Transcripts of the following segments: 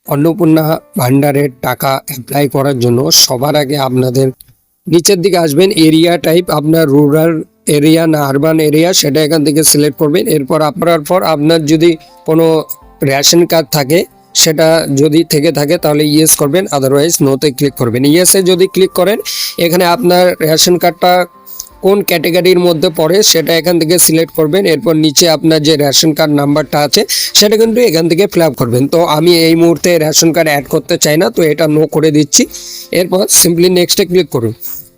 অন্নপূর্ণা ভান্ডারের টাকা অ্যাপ্লাই করার জন্য সবার আগে আপনাদের নিচের দিকে আসবেন, এরিয়া টাইপ আপনার রুরাল এরিয়া না আরবান এরিয়া সেটা এখান থেকে সিলেক্ট করবেন। এরপর আপনার যদি কোনো রেশন কার্ড থাকে সেটা যদি থেকে থাকে তাহলে ইয়েস করবেন, আদারওয়াইজ নোতে ক্লিক করবেন। ইয়েসে যদি ক্লিক করেন এখানে আপনার রেশন কার্ডটা কোন ক্যাটাগরির মধ্যে পড়ে সেটা এখান থেকে সিলেক্ট করবেন। এরপর নিচে আপনার যে রেশন কার্ড নাম্বারটা আছে সেটা কিন্তু এখান থেকে ফিল আপ করবেন। তো আমি এই মুহূর্তে রেশন কার্ড অ্যাড করতে চাই না, তো এটা নো করে দিচ্ছি। এরপর সিম্পলি নেক্সটে ক্লিক করুন।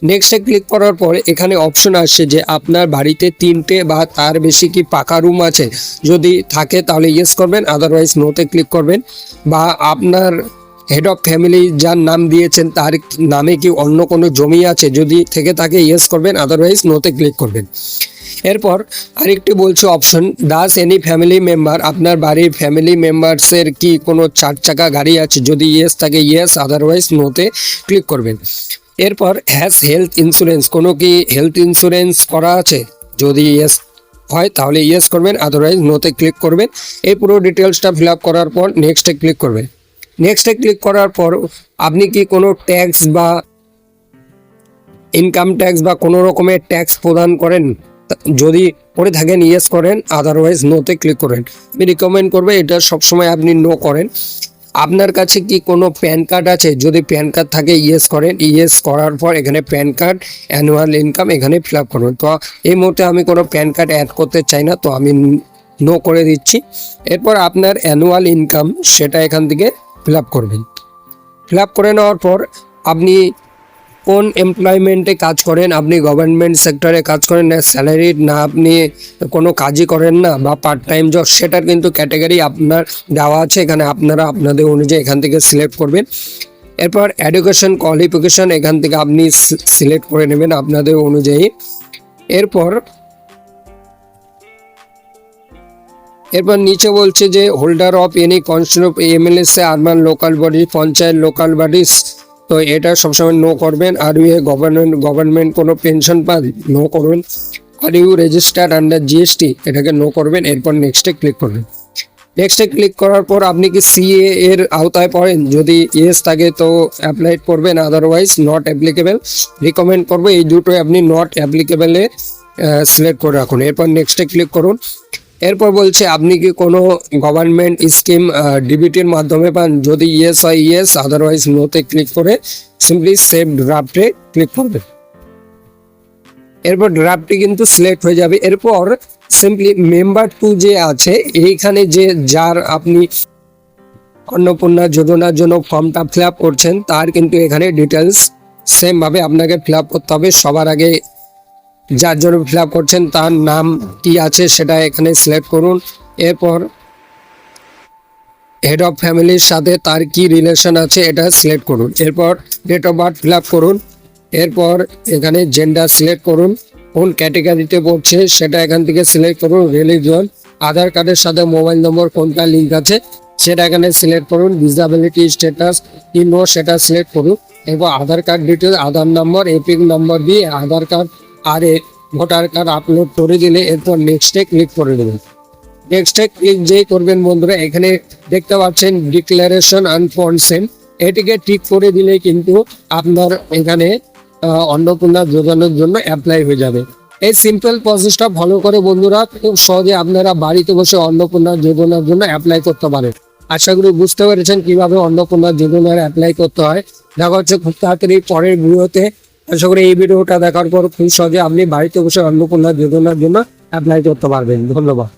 নেক্সটে ক্লিক করার পর এখানে অপশন আসছে যে আপনার বাড়িতে 3টে বা তার বেশি কি পাকা রুম আছে, যদি থাকে তাহলে ইয়েস করবেন, আদারওয়াইজ নোতে ক্লিক করবেন। বা আপনার হেড অফ ফ্যামিলি যার নাম দিয়েছেন তার নামে কি অন্য কোনো জমি আছে, যদি থেকে থাকে ইয়েস করবেন, আদারওয়াইজ নোতে ক্লিক করবেন। এরপর আরেকটি বলছে অপশন, ডাস এনি ফ্যামিলি মেম্বার, আপনার বাড়ির ফ্যামিলি মেম্বার্সের কি কোনো 4 চাকা গাড়ি আছে, যদি ইয়েস থাকে ইয়েস, আদারওয়াইজ নোতে ক্লিক করবেন। এরপর হ্যাজ হেলথ ইন্স্যুরেন্স, কোনো কি হেলথ ইন্স্যুরেন্স করা আছে, যদি ইয়েস হয় তাহলে ইয়েস করবেন, আদারওয়াইজ নোতে ক্লিক করবেন। এই পুরো ডিটেলসটা ফিল আপ করার পর নেক্সটে ক্লিক করবেন। নেক্সটে ক্লিক করার পর আপনি কি কোনো ট্যাক্স বা ইনকাম ট্যাক্স বা কোনো রকমের ট্যাক্স প্রদান করেন, যদি করে থাকেন ইয়েস করেন, আদারওয়াইজ নোতে ক্লিক করেন। আমি রিকমেন্ড করবো এটা সবসময় আপনি নো করেন। আপনার কাছে কি কোনো প্যান কার্ড আছে, যদি প্যান কার্ড থাকে ইয়েস করেন। ইয়েস করার পর এখানে প্যান কার্ড অ্যানুয়াল ইনকাম এখানে ফিল আপ করুন। তো এই মুহূর্তে আমি কোনো প্যান কার্ড অ্যাড করতে চাই না, তো আমি নো করে দিচ্ছি। এরপর আপনার অ্যানুয়াল ইনকাম সেটা এখান থেকে ফিল আপ করবেন। ফিল আপ করে নেওয়ার পর আপনি কোন এমপ্লয়মেন্টে কাজ করেন, আপনি গভর্নমেন্ট সেক্টরে কাজ করেন না স্যালারিড, না আপনি কোনো কাজই করেন না বা পার্ট টাইম জব, সেটার কিন্তু ক্যাটাগরি আপনার দেওয়া আছে এখানে, আপনারা আপনাদের অনুযায়ী এখান থেকে সিলেক্ট করবেন। এরপর এডুকেশন কোয়ালিফিকেশন এখান থেকে আপনি সিলেক্ট করে নেবেন আপনাদের অনুযায়ী। এরপর নিচে বলছে যে holder of any constitution of MLSA urban local body, panchayat local bodies, তো এটা সবসময় নো করবেন। আর ইউ গভর্নমেন্ট কোনো পেনশন পান, নো করবেন। Are you registered under GST, এটাকে নো করবেন। এরপর নেক্সটে ক্লিক করবেন। নেক্সটে ক্লিক করার পর আপনি কি সিএ এর আওতায় পড়েন, যদি ইয়েস থাকে তো অ্যাপ্লাই করবেন, আদারওয়াইজ নট অ্যাপ্লিকেবল। রিকমেন্ড করবো এই দুটোই আপনি নট অ্যাপ্লিকেবলে সিলেক্ট করে রাখুন। এরপর নেক্সটে ক্লিক করুন। এরপর বলছে আপনি কি কোনো গভর্নমেন্ট স্কিম ডিবিটির মাধ্যমে পান, যদি ইয়েস হয় ইয়েস, আদারওয়াইজ নোতে ক্লিক করে সিম্পলি সেভ ড্রাফটে ক্লিক করবেন। এরপর ড্রাফটটি কিন্তু সিলেক্ট হয়ে যাবে। এরপর সিম্পলি মেম্বার 2 যে আছে এইখানে যে যার আপনি অন্নপূর্ণা যোজনার জন্য ফর্মটা ফিল আপ করছেন তার কিন্তু এখানে ডিটেলস সেমভাবে আপনাকে ফিল আপ করতে হবে। সবার আগে যার জন্য ফিল আপ করছেন তার নাম কি আছে সেটা এখানে সিলেক্ট করুন। এরপর হেড অফ ফ্যামিলির সাথে তার কি রিলেশন আছে এটা সিলেক্ট করুন। এরপর date of birth fill up করুন। এরপর এখানে জেন্ডার সিলেক্ট করুন, কোন ক্যাটেগরিতে পড়ছে সেটা এখান থেকে সিলেক্ট করুন। রিলিজন, আধার কার্ডের সাথে মোবাইল নম্বর কোনটা লিঙ্ক আছে সেটা এখানে সিলেক্ট করুন। ডিসএবিলিটি স্ট্যাটাস কি নো সেটা সিলেক্ট করুন। এরপর আধার কার্ড ডিটেলস, আধার নম্বর, এপিক নম্বর দিয়ে আধার কার্ড আর ভোটার কার্ড আপলোড করে দিলে এরপর নেক্সটে ক্লিক করে দেবেন। নেক্সটে ক্লিক যেই করবেন বন্ধুরা এখানে দেখতে পাচ্ছেন ডিক্লারেশন অ্যান্ড কনসেন্ট, এটিকে ঠিক করে দিলে কিন্তু আপনার এখানে অন্নপূর্ণা যোজনার জন্য অ্যাপ্লাই হয়ে যাবে। এই সিম্পল প্রসেসটা ফলো করে বন্ধুরা খুব সহজে আপনারা বাড়িতে বসে অন্নপূর্ণা যোজনার জন্য অ্যাপ্লাই করতে পারেন। আশা করি বুঝতে পেরেছেন কিভাবে অন্নপূর্ণা যোজনার অ্যাপ্লাই করতে হয়। দেখা হচ্ছে খুব তাড়াতাড়ি পরের ভিডিওতে। আশা করি এই ভিডিওটা দেখার পর খুব সহজে আপনি বাড়িতে বসে অন্নপূর্ণা যোজনার জন্য অ্যাপ্লাই করতে পারবেন। ধন্যবাদ।